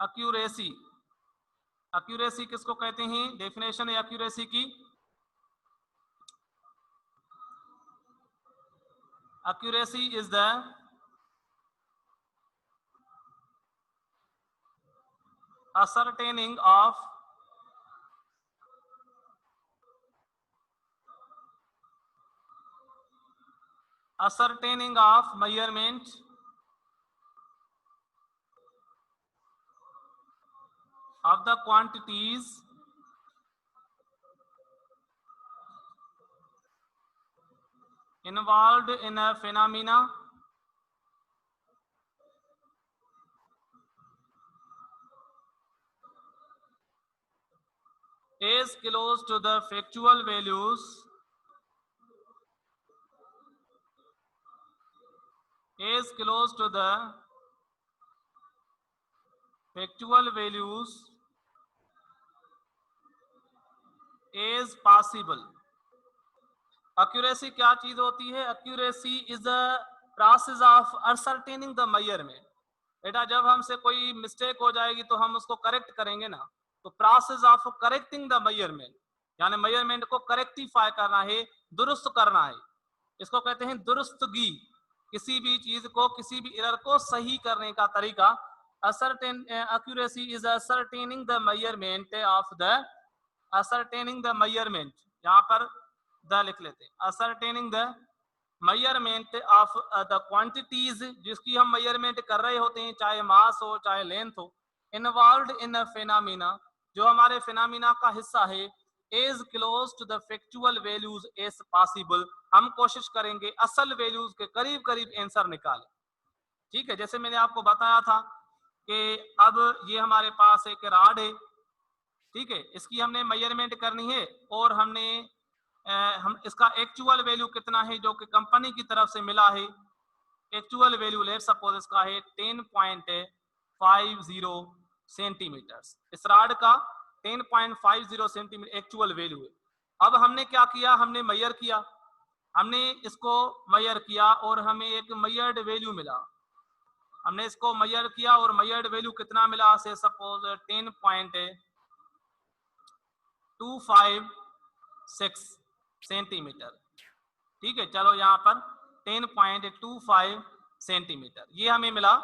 Accuracy, accuracy किसको कहते हैं? डेफिनेशन है एक्यूरेसी की, accuracy is the ascertaining of measurement of the quantities involved in a phenomena is close to the factual values is possible. Accuracy क्या चीज होती है? Accuracy is the process of ascertaining the measurement. बेटा जब हमसे कोई mistake हो जाएगी तो हम उसको करेक्ट करेंगे ना, तो process of correcting the measurement, यानी मेजरमेंट को करेक्टिफाई करना है, दुरुस्त करना है, इसको कहते हैं दुरुस्तगी। किसी भी चीज को, किसी भी एरर को सही करने का तरीका। Ascertain accuracy is ascertaining the measurement of the, ascertaining the measurement, यहाँ पर द लिख लेते हैं, ascertaining the measurement of the quantities, जिसकी हम मेजरमेंट कर रहे होते हैं, चाहे मास हो चाहे लेंथ हो, इन्वॉल्व्ड इन अ फिनोमिना, जो हमारे फिनोमिना का हिस्सा है, is close to the factual values as possible, हम कोशिश करेंगे असल वैल्यूज के करीब करीब आंसर निकालें। ठीक है, जैसे मैंने आपको बताया था कि अब ये हमारे पास एक रॉड है, ठीक है, इसकी हमने मेजरमेंट करनी है और हमने हम इसका एक्चुअल वैल्यू कितना है जो कि कंपनी की तरफ से मिला है, एक्चुअल वैल्यू लेट सपोज इसका है 10.50 सेंटीमीटर, इस रॉड का 10.50 सेंटीमीटर एक्चुअल वैल्यू है। अब हमने क्या किया, हमने मेजर किया, हमने इसको मेजर किया और हमें एक मेजर्ड वैल्यू मिला, हमने इसको मेजर किया और मेजर्ड वैल्यू कितना मिला, से सपोज 10.256 सेंटीमीटर। ठीक है, चलो यहाँ पर 10.25 सेंटीमीटर ये हमें मिला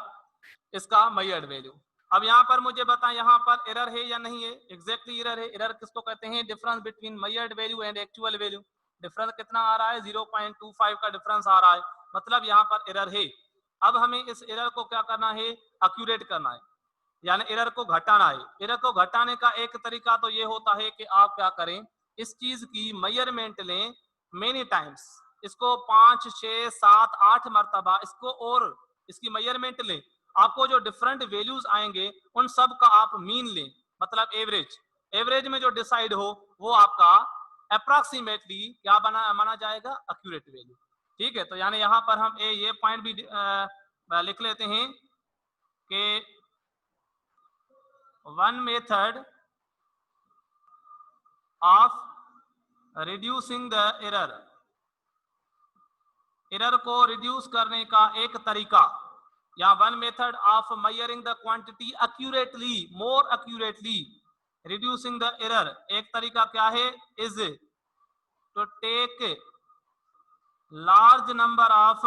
इसका मेजर्ड वैल्यू। अब यहाँ पर मुझे बताएं यहाँ पर एरर है या नहीं है? एग्जैक्टली एरर है। एरर किसको कहते हैं? Difference between measured value and actual value. Difference कितना आ रहा है? 0.25 का डिफरेंस आ रहा है, मतलब यहाँ पर एरर है। अब हमें इस एरर को क्या करना है? एक्यूरेट करना है, यानी एरर को घटाना है। एरर को घटाने का एक तरीका तो ये होता है कि आप क्या करें, इस चीज की मेजरमेंट लें मेनी टाइम्स, इसको 5, 6, 7, 8 मरतबा इसको और इसकी मेजरमेंट लें। आपको जो डिफरेंट वैल्यूज आएंगे उन सब का आप मीन लें, मतलब एवरेज। एवरेज में जो डिसाइड हो वो आपका अप्रॉक्सीमेटली क्या माना जाएगा? Accurate value. ठीक है, तो यानी यहाँ पर हम ये पॉइंट भी लिख लेते हैं कि one method of reducing the error, error को रिड्यूस करने का एक तरीका, या one method of measuring the quantity accurately, more accurately, reducing the error, एक तरीका क्या है? Is to take large number of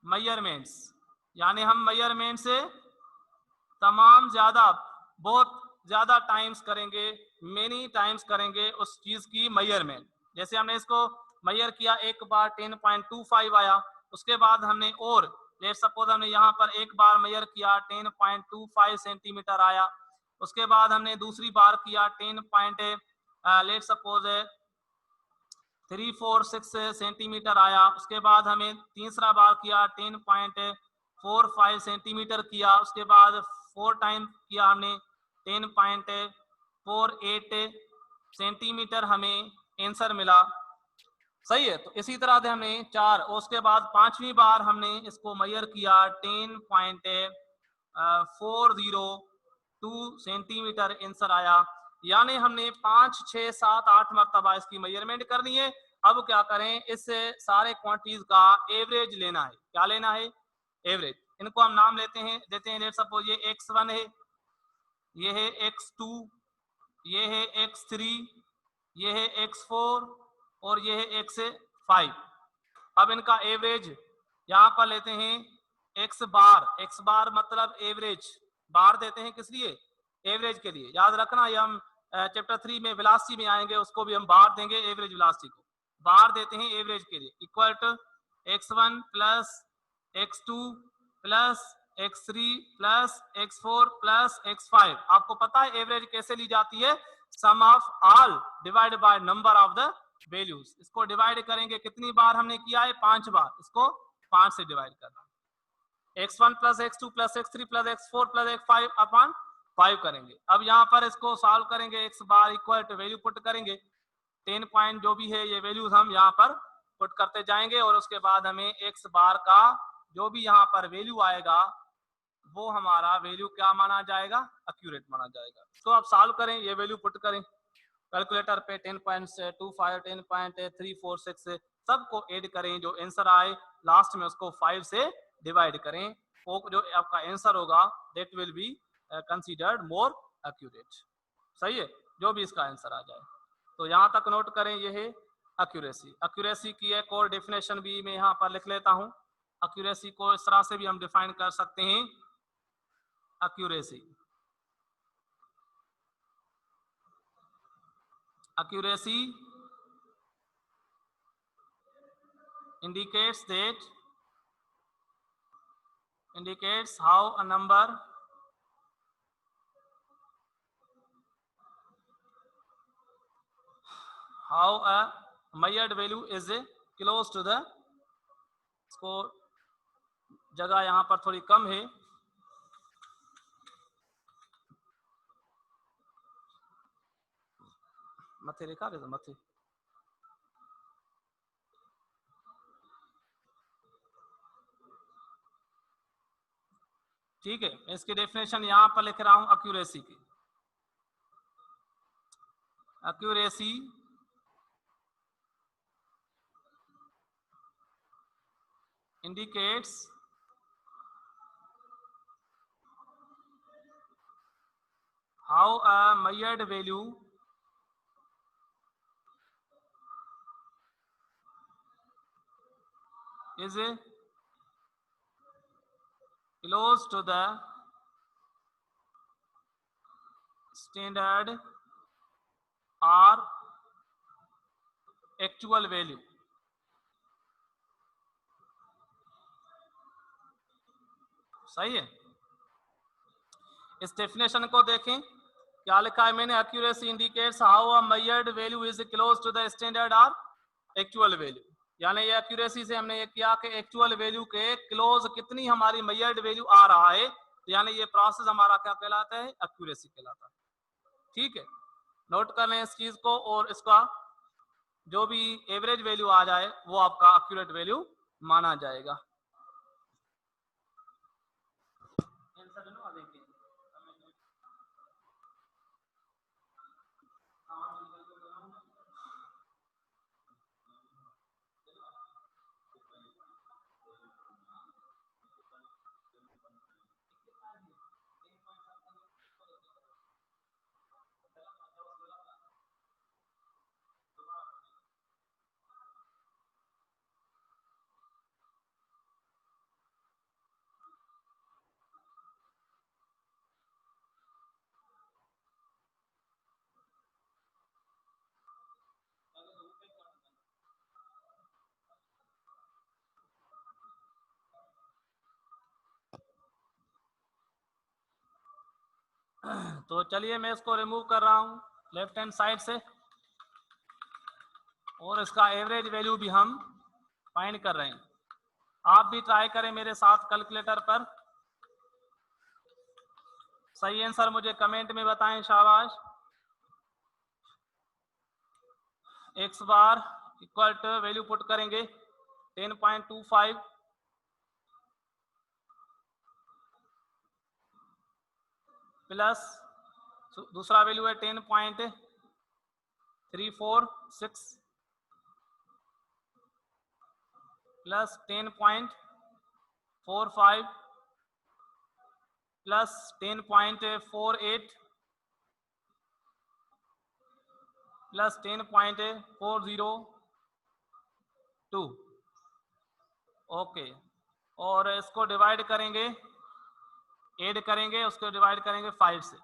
measurements, यानी हम मेजरमेंट से तमाम ज्यादा, बहुत ज्यादा टाइम्स करेंगे, मेनी टाइम्स करेंगे उस चीज की मेजरमेंट। जैसे हमने इसको मेजर किया, एक बार 10.25 आया, उसके बाद हमने और लेट सपोज हमने यहाँ पर एक बार मेजर किया 10.25 सेंटीमीटर आया, उसके बाद हमने दूसरी बार किया 10. लेट सपोज 346 सेंटीमीटर आया, उसके बाद हमें तीसरा बार किया 10.45 सेंटीमीटर किया, उसके बाद 4 टाइम किया हमने 10.48 सेंटीमीटर, हमें आंसर मिला। सही है, तो इसी तरह से हमने 4, उसके बाद 5वीं बार हमने इसको मेजर किया 10.402 सेंटीमीटर आंसर आया। यानी हमने 5, 6, 7, 8 मरतबा इसकी मेजरमेंट करनी है। अब क्या करें, इस सारे क्वांटिटीज का एवरेज लेना है। क्या लेना है? एवरेज। इनको हम नाम देते हैं लेट सपोज ये x1 है, ये है x2, ये है x3, ये है x4 और ये है x5। अब इनका एवरेज यहाँ पर लेते हैं x बार मतलब एवरेज, बार देते हैं किस लिए, एवरेज के लिए। याद रखना ये हम चैप्टर 3 में वेलोसिटी में आएंगे, उसको भी हम बार देंगे, एवरेज वेलोसिटी को बार देते हैं एवरेज के लिए। Equal to x1 plus x2 plus x3 plus x4 plus x5। आपको पता है एवरेज कैसे ली जाती है, sum of all divide by number of the values. इसको डिवाइड करेंगे, कितनी बार हमने किया है, 5 बार, इसको 5 से डिवाइड करना। x1 plus x2 plus x3 plus x4 plus x5 upon 5 करेंगे। अब यहाँ पर इसको सॉल्व करेंगे, x bar equal to value put करेंगे 10 पॉइंट जो भी है ये वैल्यूज हम यहाँ पर पुट करते जाएंगे और उसके बाद हमें x बार का जो भी यहाँ पर वैल्यू आएगा वो हमारा वैल्यू क्या माना जाएगा, एक्यूरेट माना जाएगा। तो आप सॉल्व करें, ये वैल्यू पुट करें कैलकुलेटर पे 10.25 10.346 सबको ऐड करें, जो आंसर आए लास्ट में उसको 5 से डिवाइड करें, वो जो आपका आंसर होगा that will be considered more accurate. सही है, जो भी इसका आंसर आ जाए। तो यहाँ तक नोट करें, ये है एक्यूरेसी। एक्यूरेसी की एक और डेफिनेशन भी मैं यहाँ पर लिख लेता हूँ। एक्यूरेसी को इस तरह से भी हम डिफाइन कर सकते हैं, accuracy indicates how a number measured value is close to the, इसको जगह यहाँ पर थोड़ी कम है, मथे लिखा दे, मथे ठीक है। इसकी डेफिनेशन यहाँ पर लिख रहा हूं एक्यूरेसी की। Accuracy indicates how a measured value is close to the standard or actual value। सही है, इस डेफिनेशन को देखें क्या लिखा है मैंने, accuracy indicates how a measured value is close to the standard और एक्चुअल वैल्यू। यानी ये एक्यूरेसी से हमने ये किया कि एक्चुअल वैल्यू के क्लोज कितनी हमारी मेजर्ड वैल्यू आ रहा है, यानी ये प्रोसेस हमारा क्या कहलाता है, एक्यूरेसी कहलाता है। ठीक है, नोट कर लें इस चीज को, और इसका जो भी एवरेज वैल्यू आ जाए वो आपका एक्यूरेट वैल्यू माना जाएगा। तो चलिए मैं इसको रिमूव कर रहा हूँ लेफ्ट हैंड साइड से, और इसका एवरेज वैल्यू भी हम फाइंड कर रहे हैं। आप भी ट्राई करें मेरे साथ कैलकुलेटर पर। सही आंसर मुझे कमेंट में बताएं, शाबाश। x bar equal to value put करेंगे 10.25 प्लस दूसरा वैल्यू है 10.346 प्लस 10.45 प्लस 10.48 प्लस 10.402। ओके, और इसको डिवाइड करेंगे, ऐड करेंगे, उसको डिवाइड करेंगे 5 से।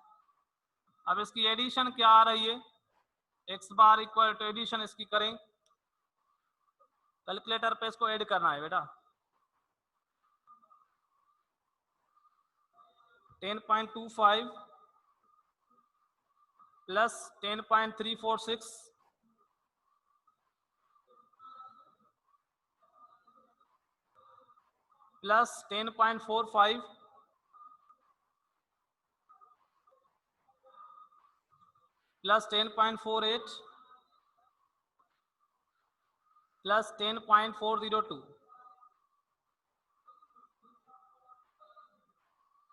अब इसकी एडिशन क्या आ रही है, x bar equal to addition इसकी करें, कैलकुलेटर पे इसको ऐड करना है बेटा। 10.25 प्लस 10.346 प्लस 10.45 प्लस 10.48 प्लस 10.402।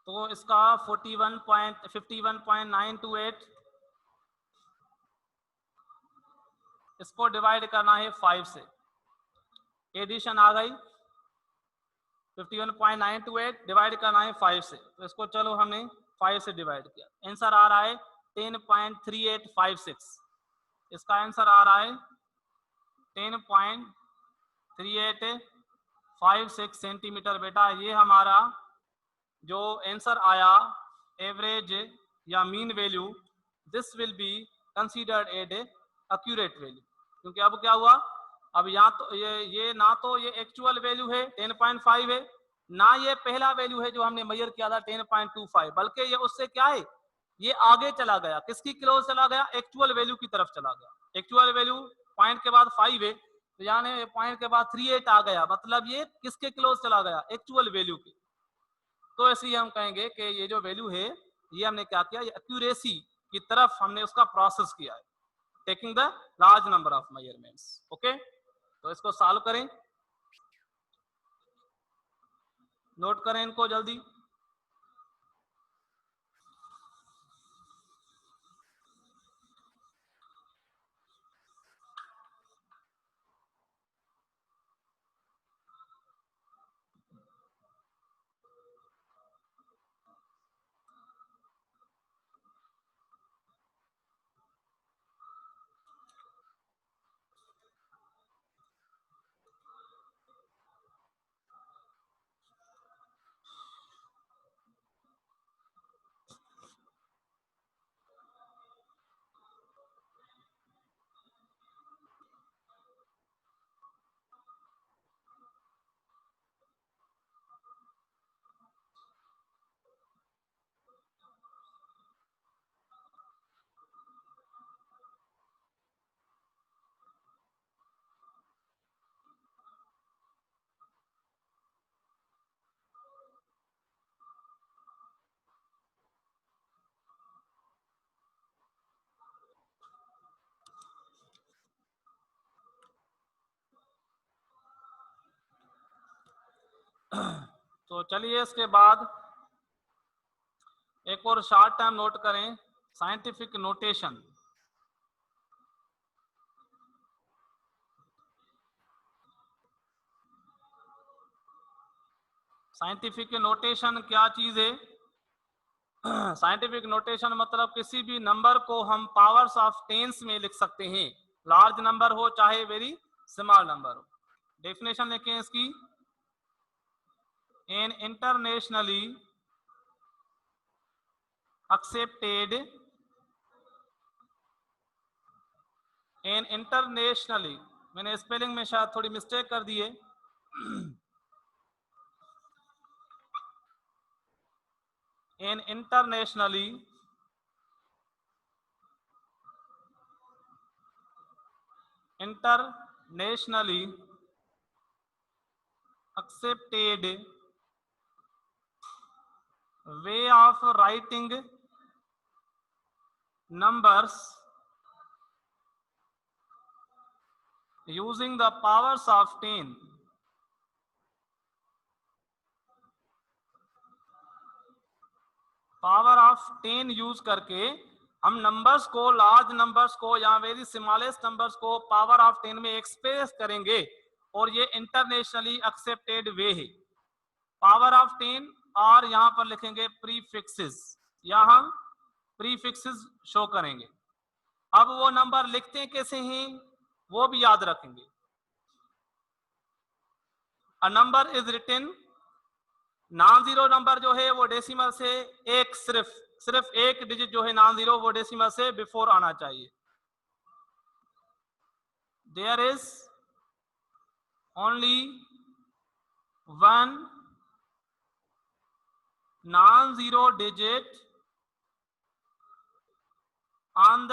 तो इसका 51.928, इसको डिवाइड करना है 5 से, एडिशन आ गई 51.928 डिवाइड करना है 5 से। तो इसको चलो हमने 5 से डिवाइड किया, आंसर आ रहा है 10.3856। इसका आंसर आ रहा है 10.3856 सेंटीमीटर। बेटा ये हमारा जो आंसर आया एवरेज या mean value, this will be considered as accurate value. क्योंकि अब क्या हुआ, अब यहाँ तो ये ना तो ये एक्चुअल वैल्यू है 10.5 है, ना ये पहला वैल्यू है जो हमने मेजर किया था 10.25, बल्कि ये उससे क्या है, ये आगे चला गया, किसकी क्लोज चला गया, एक्चुअल वैल्यू की तरफ चला गया। एक्चुअल वैल्यू पॉइंट के बाद 5 है, तो यानी पॉइंट के बाद 38 आ गया, मतलब ये किसके क्लोज चला गया, एक्चुअल वैल्यू की। तो इसलिए हम कहेंगे कि ये जो वैल्यू है, ये हमने क्या किया, ये एक्यूरेसी की तरफ हमने उसका प्रोसेस किया है, taking the large number of measurements. Okay, तो इसको सॉल्व करें, नोट करें इनको जल्दी। तो चलिए इसके बाद एक और शॉर्ट टर्म नोट करें, साइंटिफिक नोटेशन। साइंटिफिक नोटेशन क्या चीज है, साइंटिफिक नोटेशन मतलब किसी भी नंबर को हम पावर्स ऑफ टेंस में लिख सकते हैं, लार्ज नंबर हो चाहे वेरी स्मॉल नंबर हो। डेफिनेशन लिखें इसकी, N internationally accepted N internationally, मैंने स्पेलिंग में शायद थोड़ी मिस्टेक कर दी है, N internationally accepted way of writing numbers using the powers of 10। Power of 10 use करके हम नंबर्स को, लार्ज नंबर्स को या वेरी स्मॉलेस्ट नंबर्स को पावर ऑफ 10 में एक्सप्रेस करेंगे, और ये इंटरनेशनली एक्सेप्टेड वे है। पावर ऑफ 10 और यहाँ पर लिखेंगे प्रीफिक्सेस, या हम प्रीफिक्सेस शो करेंगे। अब वो नंबर लिखते कैसे हैं वो भी याद रखेंगे। A number is written, non zero number जो है वो डेसिमल से एक सिर्फ एक डिजिट जो है नॉन जीरो वो डेसिमल से बिफोर आना चाहिए। There is only one non zero digit on the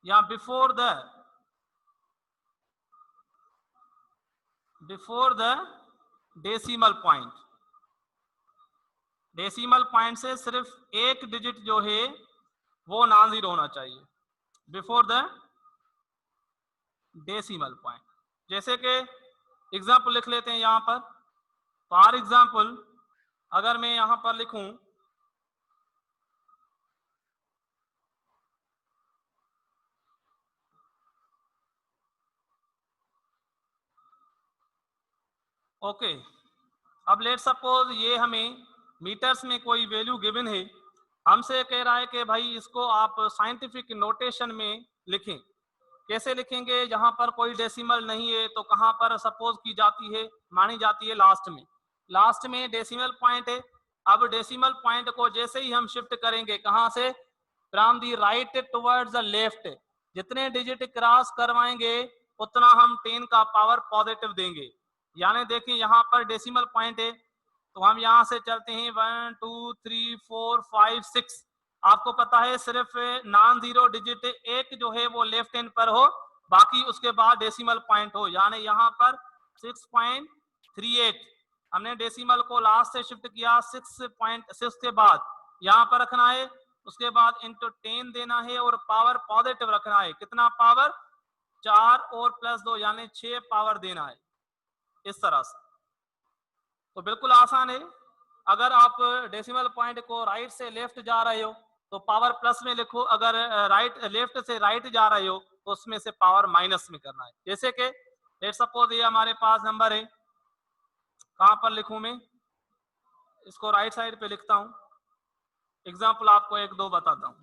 या before the decimal point. Decimal point से सिर्फ एक डिजिट जो है वो नॉन जीरो होना चाहिए बिफोर द डेसिमल पॉइंट। जैसे कि एग्जाम्पल लिख लेते हैं यहां पर। फॉर एग्जाम्पल अगर मैं यहां पर लिखूं ओके, अब लेट सपोज ये हमें मीटर्स में कोई वैल्यू गिवन है, हमसे कह रहा है कि भाई इसको आप साइंटिफिक नोटेशन में लिखें। कैसे लिखेंगे? जहां पर कोई डेसिमल नहीं है तो कहां पर सपोज की जाती है, मानी जाती है लास्ट में डेसिमल पॉइंट है। अब डेसिमल पॉइंट को जैसे ही हम शिफ्ट करेंगे कहां से, from the right towards the left, जितने डिजिट क्रॉस करवाएंगे उतना हम 10 का पावर पॉजिटिव देंगे। यानी देखिए यहाँ पर डेसिमल पॉइंट है तो हम यहाँ से चलते हैं 1 2 3 4 5 6। आपको पता है सिर्फ नॉन जीरो डिजिट एक जो है वो लेफ्ट हैंड पर हो, बाकी उसके बाद डेसिमल पॉइंट हो। यानी यहाँ पर 6.38 हमने डेसिमल को लास्ट से शिफ्ट किया 6.6 के बाद यहाँ पर रखना है, उसके बाद इंटू 10 देना है और पावर पॉजिटिव रखना है। कितना पावर? 4 और प्लस 2 यानी 6 पावर देना है इस तरह से। तो बिल्कुल आसान है। अगर आप डेसिमल पॉइंट को राइट से लेफ्ट जा रहे हो तो पावर प्लस में लिखो, अगर राइट लेफ्ट से राइट जा रहे हो तो उसमें से पावर माइनस में करना है। जैसे कि लेट सपोज ये हमारे पास नंबर है, कहां पर लिखूं मैं इसको? राइट साइड पे लिखता हूं। एग्जाम्पल आपको एक दो बताता हूं।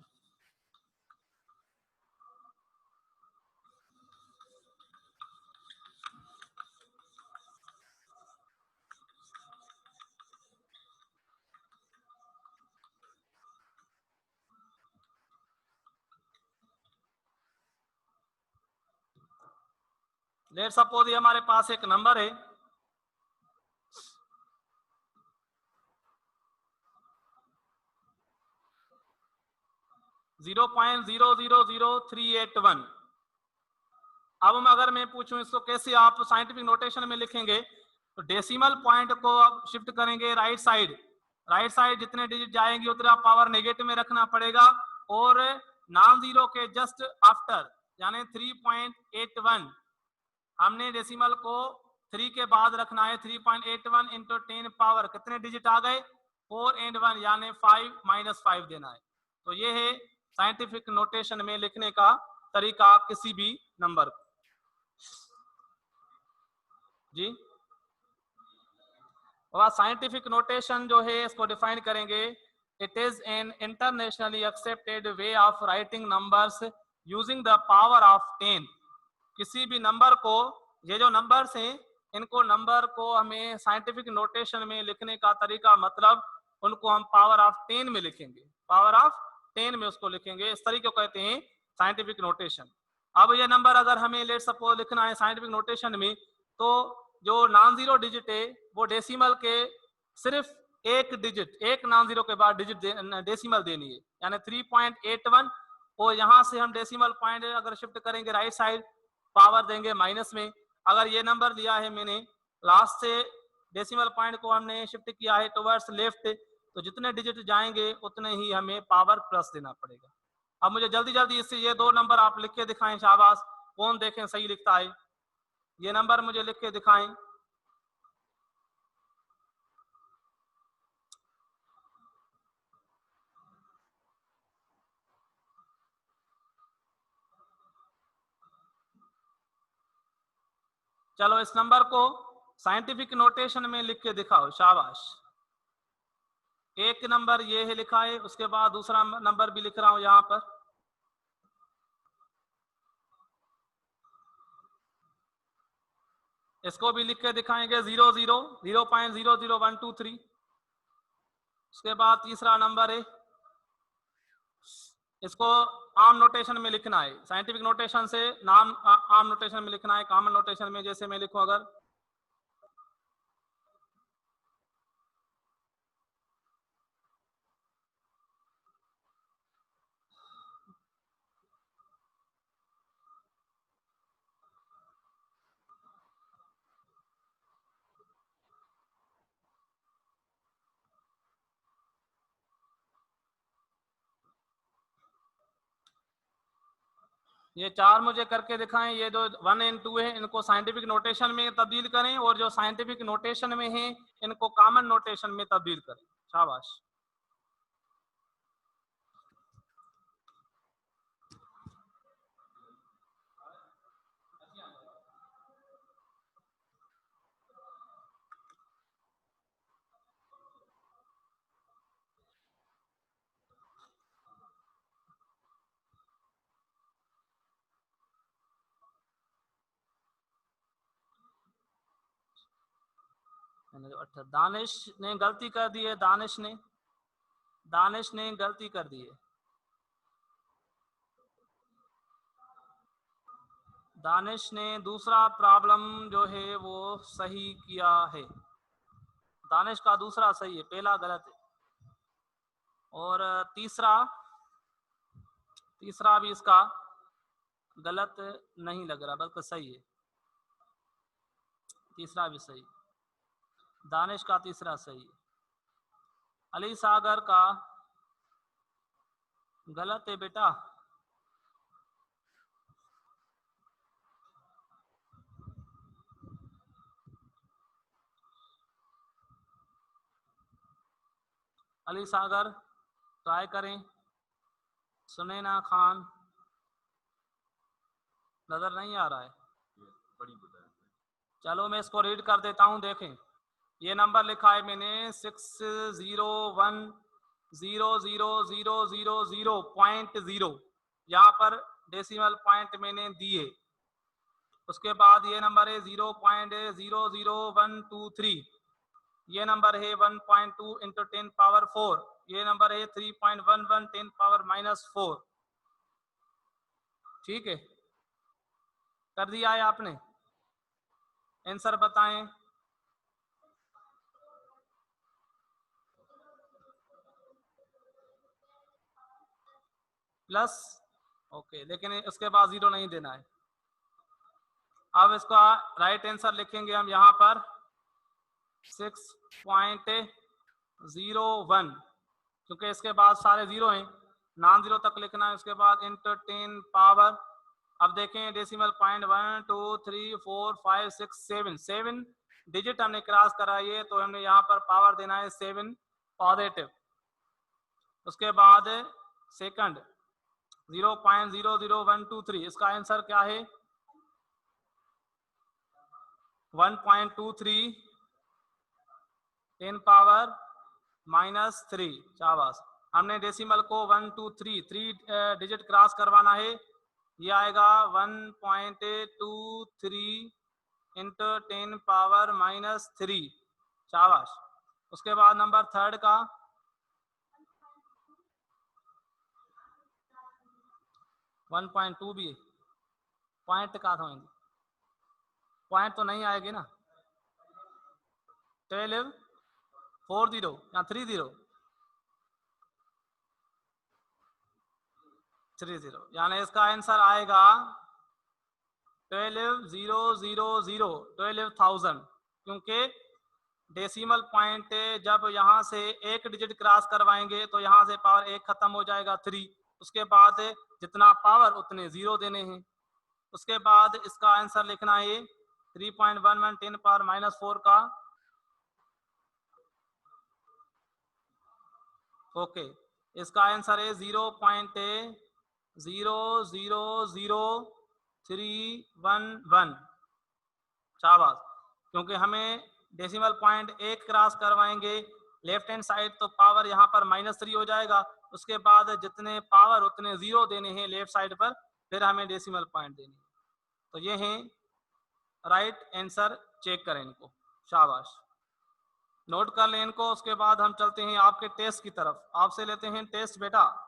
लेट सपोज ये हमारे पास एक नंबर है 0.000381। अब अगर मैं पूछूं इसको कैसे आप साइंटिफिक नोटेशन में लिखेंगे, तो डेसिमल पॉइंट को आप शिफ्ट करेंगे राइट साइड जितने डिजिट जाएंगे उतना पावर नेगेटिव में रखना पड़ेगा, और नॉन जीरो के जस्ट आफ्टर यानी 3.81 हमने डेसिमल को 3 के बाद रखना है। 3.81 इंटू 10 पावर कितने डिजिट आ गए? 4 एंड 1 यानी 5 माइनस 5 देना है। तो ये है साइंटिफिक नोटेशन में लिखने का तरीका किसी भी नंबर को। जी, और साइंटिफिक नोटेशन जो है इसको डिफाइन करेंगे। It is an internationally accepted way of writing numbers using the power of 10। किसी भी नंबर को, ये जो नंबर्स हैं इनको नंबर को हमें साइंटिफिक नोटेशन में लिखने का तरीका मतलब उनको हम पावर ऑफ 10 में लिखेंगे, पावर ऑफ 10 में उसको लिखेंगे। इस तरीके को कहते हैं साइंटिफिक नोटेशन। अब ये नंबर अगर हमें लेट सपोज लिखना है साइंटिफिक नोटेशन में, तो जो नॉन जीरो डिजिट है वो डेसिमल के सिर्फ एक डिजिट, एक नॉन जीरो के बाद डिजिट डेसिमल देनी है, यानी 3.81। और यहाँ से हम डेसिमल पॉइंट अगर शिफ्ट करेंगे राइट साइड, पावर देंगे माइनस में। अगर ये नंबर दिया है मैंने लास्ट से डेसिमल पॉइंट को हमने शिफ्ट किया है टुवर्ड्स लेफ्ट, तो जितने डिजिट जाएंगे उतने ही हमें पावर प्लस देना पड़ेगा। अब मुझे जल्दी जल्दी इससे ये दो नंबर आप लिख के दिखाएं शाबाश, कौन देखें सही लिखता है। ये नंबर मुझे लिख के दिखाएं। चलो इस नंबर को साइंटिफिक नोटेशन में लिख के दिखाओ, शाबाश। एक नंबर ये है लिखा है, उसके बाद दूसरा नंबर भी लिख रहा हूं यहां पर। इसको भी लिख के दिखाएंगे 0.00123। उसके बाद तीसरा नंबर है, इसको आम नोटेशन में लिखना है, साइंटिफिक नोटेशन से नाम आम नोटेशन में लिखना है। कॉमन नोटेशन में जैसे मैं लिखूं अगर ये 4 मुझे करके दिखाएं। ये जो 1 एंड 2 है इनको साइंटिफिक नोटेशन में तब्दील करें, और जो साइंटिफिक नोटेशन में है इनको कॉमन नोटेशन में तब्दील करें। शाबाश। दानिश ने गलती कर दी है, दानिश ने गलती कर दी है। दानिश ने दूसरा प्रॉब्लम जो है वो सही किया है। दानिश का दूसरा सही है, पहला गलत है। और तीसरा भी इसका गलत नहीं लग रहा, बल्कि सही है। तीसरा भी सही, दानिश का तीसरा सही है। अली सागर का गलत है बेटा। अली सागर ट्राई करें। सुनैना खान नजर नहीं आ रहा है। चलो मैं इसको रीड कर देता हूं, देखें। ये नंबर लिखा है मैंने 601000000.0। यहाँ पर डेसिमल पॉइंट मैंने दिए। उसके बाद ये नंबर है 0.00123। ये नंबर है 1.2 इंटू 10 पावर 4। ये नंबर है 3.11 10 पावर -4। ठीक है, कर दिया है आपने? आंसर बताएं। प्लस, ओके, लेकिन उसके बाद 0 नहीं देना है। अब इसका राइट आंसर लिखेंगे हम यहाँ पर 6.01, क्योंकि इसके बाद सारे 0 हैं, नॉन 0 तक लिखना है। उसके बाद इंटू 10 पावर, अब देखें डेसिमल पॉइंट 1 2 3 4 5 6 7 डिजिट हमने क्रॉस कराई है, तो हमने यहाँ पर पावर देना है 7 पॉजिटिव। उसके बाद सेकंड 0.00123, इसका आंसर क्या है 1.23 10 पावर -3। शाबाश। हमने डेसिमल को 1 2 3 डिजिट क्रॉस करवाना है। ये आएगा 1.23 इंटू 10 पावर -3। शाबाश। उसके बाद नंबर थर्ड का 1.2 भी पॉइंट का था, पॉइंट तो नहीं आएगी ना। 12 40 या 30 यानी इसका आंसर आएगा 12,000, क्योंकि डेसिमल पॉइंट जब यहाँ से एक डिजिट क्रॉस करवाएंगे तो यहाँ से पावर 1 खत्म हो जाएगा 3। उसके बाद जितना पावर उतने 0 देने हैं। उसके बाद इसका आंसर लिखना है 3.11 10 पावर -4 का। ओके, इसका आंसर है 0.0000311। शाबाश। क्योंकि हमें डेसिमल पॉइंट 8 क्रॉस करवाएंगे लेफ्ट हैंड साइड, तो पावर यहाँ पर -3 हो जाएगा। उसके बाद जितने पावर उतने 0 देने हैं लेफ्ट साइड पर, फिर हमें डेसिमल पॉइंट देने हैं। तो ये है राइट आंसर, चेक करें इनको, शाबाश, नोट कर लें इनको। उसके बाद हम चलते हैं आपके टेस्ट की तरफ, आपसे लेते हैं टेस्ट बेटा।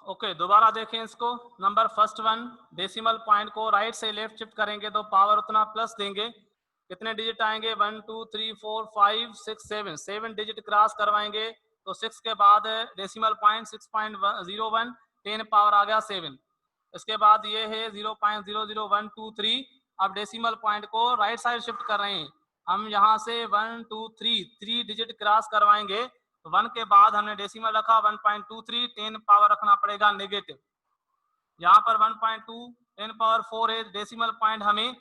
ओके, दोबारा देखें इसको। Number first one, decimal point को राइट से लेफ्ट शिफ्ट करेंगे तो पावर उतना प्लस देंगे। कितने डिजिट आएंगे? 1 2 3 4 5 6 7, 7 डिजिट क्रॉस करवाएंगे तो 6 के बाद डेसिमल पॉइंट 6.01, 10 पावर आ गया 7। इसके बाद ये है 0.00123। अब डेसिमल पॉइंट को राइट साइड शिफ्ट कर रहे हैं हम, यहाँ से 1 2 3, 3 डिजिट क्रॉस करवाएंगे तो 1 के बाद हमने डेसिमल रखा 1.23, 10 पावर रखना पड़ेगा नेगेटिव। यहाँ पर 1.2 10 पावर 4 है डेसिमल पॉइंट, हमें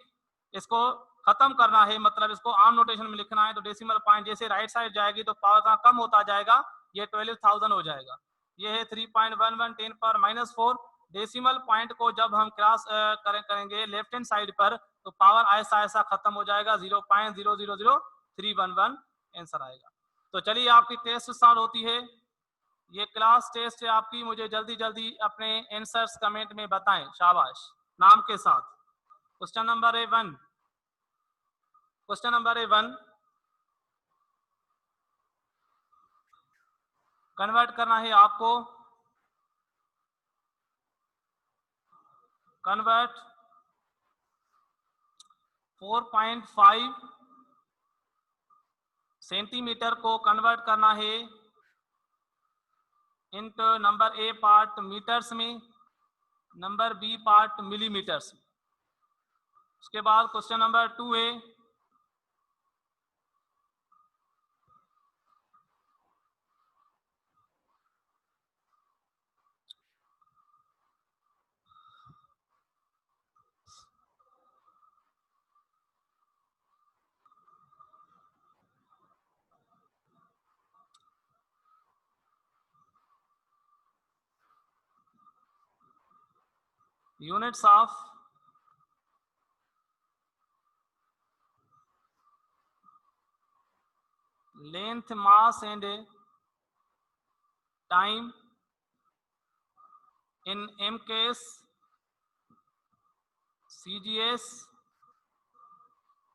इसको खत्म करना है, मतलब इसको आम नोटेशन में लिखना है। तो डेसिमल पॉइंट जैसे राइट साइड जाएगी तो पावर का कम होता जाएगा, ये 12,000 हो जाएगा। ये है 3.11, 10 पावर -4। डेसिमल पॉइंट को जब हम क्रॉस करेंगे लेफ्ट हैंड साइड पर तो पावर ऐसा ऐसा खत्म हो जाएगा, 0.000311 आंसर आएगा। तो चलिए आपकी टेस्ट स्टार्ट होती है। ये क्लास टेस्ट है आपकी, मुझे जल्दी जल्दी अपने आंसर्स कमेंट में बताएं, शाबाश, नाम के साथ। क्वेश्चन नंबर है 1, क्वेश्चन नंबर है 1, कन्वर्ट करना है आपको, कन्वर्ट 4.5 सेंटीमीटर को कन्वर्ट करना है into number A part metres में, नंबर बी पार्ट मिलीमीटर्स में। उसके बाद क्वेश्चन नंबर 2 है, units of length, mass and time in MKS, CGS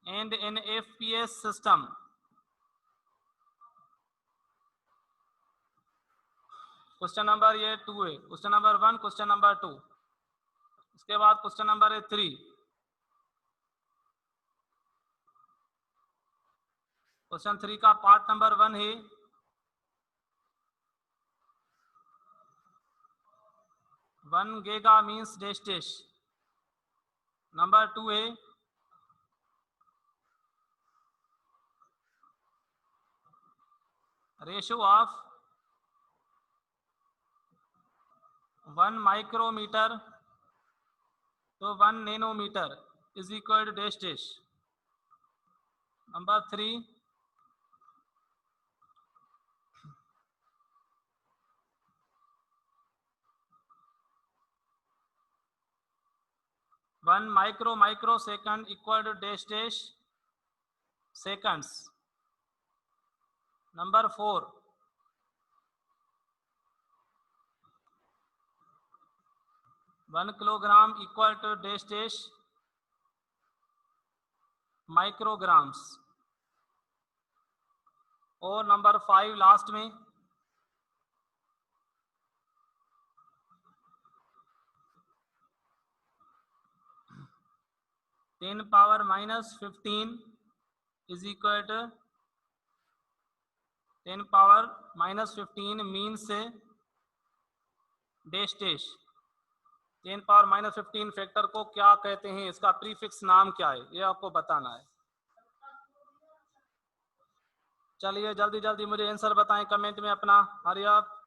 and in FPS system। Question number ये 2 है, क्वेश्चन नंबर 1, क्वेश्चन नंबर 2। इसके बाद क्वेश्चन नंबर है 3। क्वेश्चन 3 का पार्ट नंबर 1 है, one giga means dash dash. Number 2 है ratio of 1 micrometre to 1 nanometre is equal to dash dash. Number 3, 1 microsecond equal to dash dash seconds. Number 4, 1 kilogram equal to dash dash micrograms. और number 5 last में, 10⁻⁻15 is equal to 10⁻⁻15 means से dash dash 10⁻⁻15 factor को क्या कहते हैं, इसका prefix नाम क्या है, ये आपको बताना है। चलिए जल्दी जल्दी मुझे आंसर बताएं कमेंट में अपना, हरी आप।